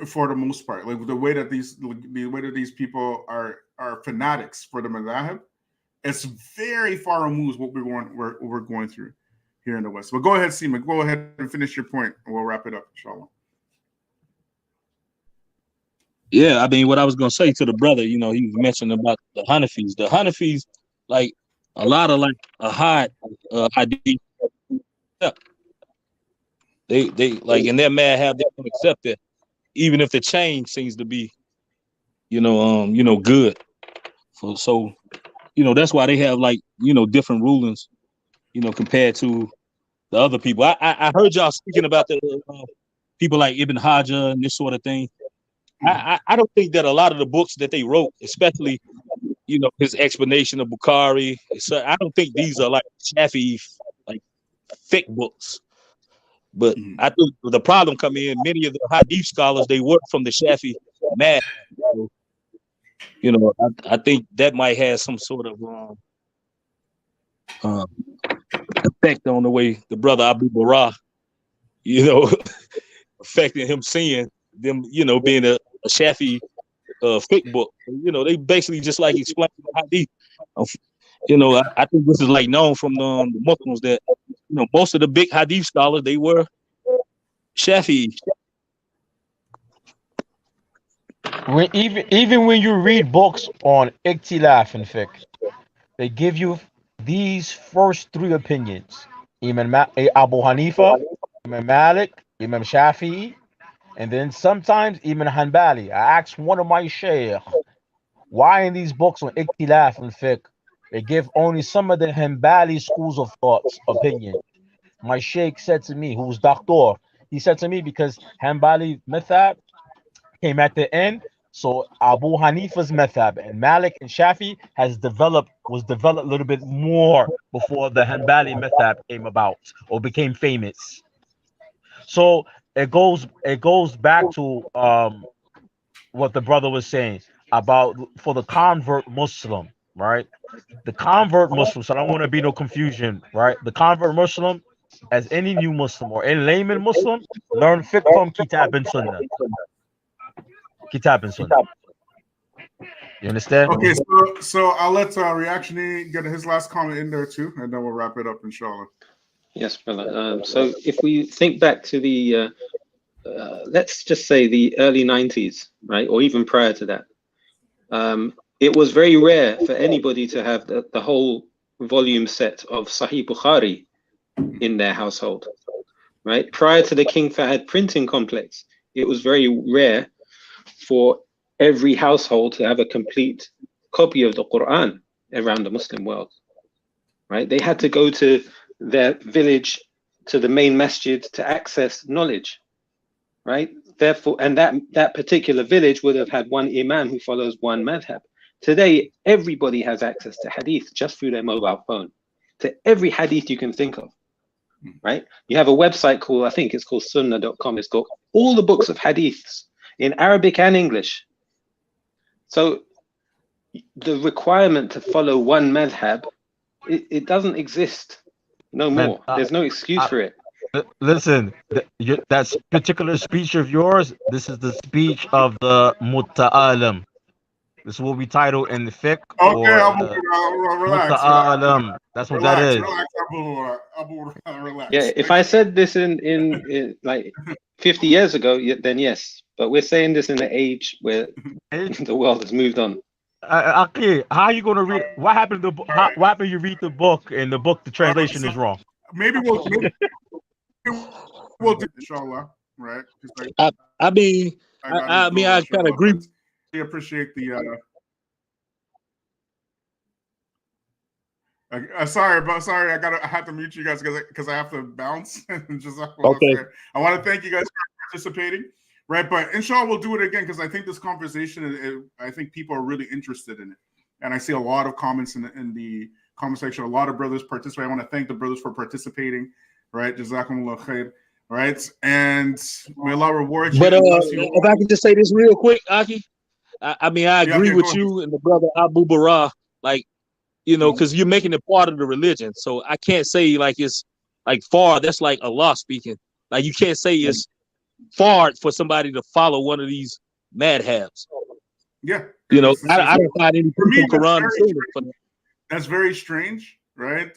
For the most part, like the way that these people are fanatics for the madhab, it's very far removed what we're going through here in the West. But go ahead, Seema. Go ahead and finish your point, and we'll wrap it up, inshallah. Yeah, I mean, what I was gonna say to the brother, he was mentioning about the Hanafis. The Hanafis, like a lot of like hadith, they like in their madhab, they don't accept it, even if the change seems to be, good. So that's why they have like different rulings, compared to the other people. I heard y'all speaking about the people like Ibn Hajar and this sort of thing. I don't think that a lot of the books that they wrote, especially his explanation of Bukhari, so I don't think these are like Shafi like thick books. But I think the problem come in, many of the hadith scholars, they work from the Shafi madhab. I think that might have some sort of effect on the way the brother Abu Bara, affecting him seeing them, being a Shafi fiqh book. They basically just like explain the hadith. I think this is like known from the Muslims that most of the big hadith scholars, they were Shafi. Even when you read books on ikhtilaf and fiqh, they give you these first three opinions: Abu Hanifa, Imam Malik, Imam Shafi'i, and then sometimes Ibn Hanbali. I asked one of my shaykh, why in these books on ikhtilaf and fiqh, they give only some of the Hanbali schools of thoughts opinion. My sheikh said to me, who's doctor, he said to me, because Hanbali madhab came at the end, so Abu Hanifa's madhab and Malik and Shafi was developed a little bit more before the Hanbali madhab came about or became famous. So it goes back to what the brother was saying about for the convert Muslim, right? The convert Muslim, so I don't want to be no confusion, right? The convert Muslim, as any new Muslim or any layman Muslim, learn fiqh from Kitab and Sunnah. Kitab and Sunnah. You understand? Okay, so I'll let Reactionary get his last comment in there too, and then we'll wrap it up, inshallah. Yes, brother. So if we think back to the, let's just say the early 90s, right, or even prior to that, it was very rare for anybody to have the whole volume set of Sahih Bukhari in their household, right? Prior to the King Fahd printing complex, it was very rare for every household to have a complete copy of the Quran around the Muslim world, right? They had to go to their village, to the main masjid to access knowledge, right? Therefore, and that particular village would have had one imam who follows one madhab. Today, everybody has access to hadith just through their mobile phone, to every hadith you can think of, right? You have a website called, I think it's called sunnah.com. It's got all the books of hadiths in Arabic and English. So the requirement to follow one madhab, it doesn't exist no more. There's no excuse for it. Listen, that particular speech of yours, this is the speech of the Muta'alim. This is what we title in the fiqh, Okay, or relax, Muta'alim. That's what that is. Relax. Yeah, if I said this in like 50 years ago, then yes. But we're saying this in an age where the world has moved on. Aki, how are you going to read? What happened to the? What happened? You read the book, and the translation is wrong. Maybe we'll do inshallah, right? I mean, I kind of agree. We appreciate the. Sorry, I have to mute you guys because I have to bounce. Okay. I want to thank you guys for participating, right? But inshallah, we'll do it again because I think this conversation, I think people are really interested in it, and I see a lot of comments in the comment section. A lot of brothers participate. I want to thank the brothers for participating, right? Jazakumullah khair, right? And may Allah reward you. But if I can just say this real quick, Aki, I mean, I agree with you and the brother Abu Bara, like, you know, because you're making it part of the religion. So I can't say like it's like far. That's like Allah speaking. Like you can't say it's far for somebody to follow one of these madhabs. Yeah, you know, I don't find any proof in Quran for that. That's very strange, right?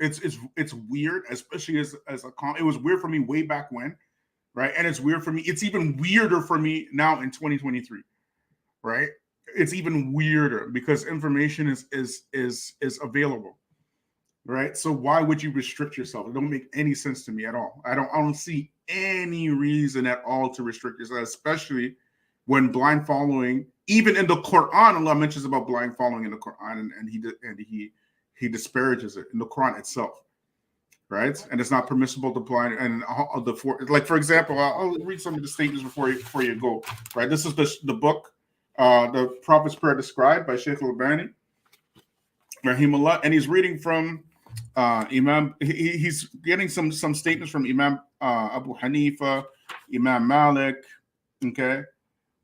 It's weird, especially as it was weird for me way back when, right? And it's weird for me. It's even weirder for me now in 2023, right? It's even weirder because information is available, right? So why would you restrict yourself? It don't make any sense to me at all. I don't see any reason at all to restrict yourself, especially when blind following, even in the Quran, Allah mentions about blind following in the Quran, and he disparages it in the Quran itself, right? And it's not permissible to blind and like for example, I'll read some of the statements before you go, right? This is the book. The Prophet's Prayer Described by Sheikh Al-Albani, rahimahullah, and he's reading from Imam. He's getting some statements from Imam Abu Hanifa, Imam Malik, okay,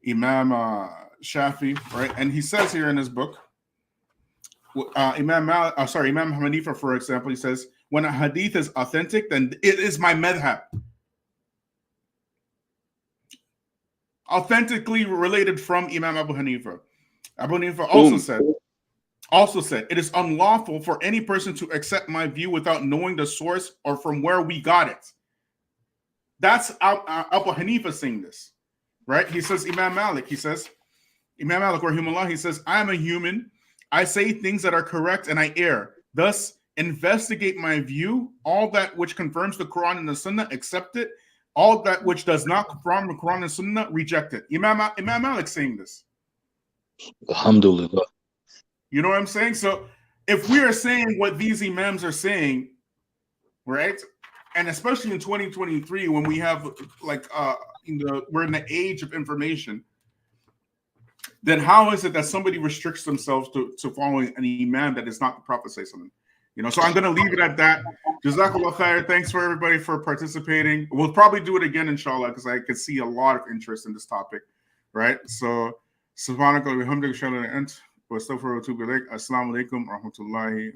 Imam Shafi, right? And he says here in his book, Imam Hanifa, for example, he says, when a hadith is authentic, then it is my madhab. Authentically related from Imam Abu Hanifa. Abu Hanifa also said, it is unlawful for any person to accept my view without knowing the source or from where we got it. That's Abu Hanifa saying this, right? He says, Imam Malik, rahimahullah, he says, I am a human. I say things that are correct and I err. Thus, investigate my view. All that which confirms the Quran and the Sunnah, accept it. All that which does not confirm the Quran and Sunnah, reject it. Imam Malik saying this. Alhamdulillah. You know what I'm saying? So if we are saying what these imams are saying, right? And especially in 2023, when we have we're in the age of information, then how is it that somebody restricts themselves to following an imam that is not the Prophet say something? You know, so I'm going to leave it at that. Jazakallah khair. Thanks for everybody for participating. We'll probably do it again, inshallah, because I could see a lot of interest in this topic, right? So, subhanaka wa bihamdika ashhadu an la ilaha illa anta wa astaghfiruka wa atubu ilaik. Assalamu alaikum wa rahmatullahi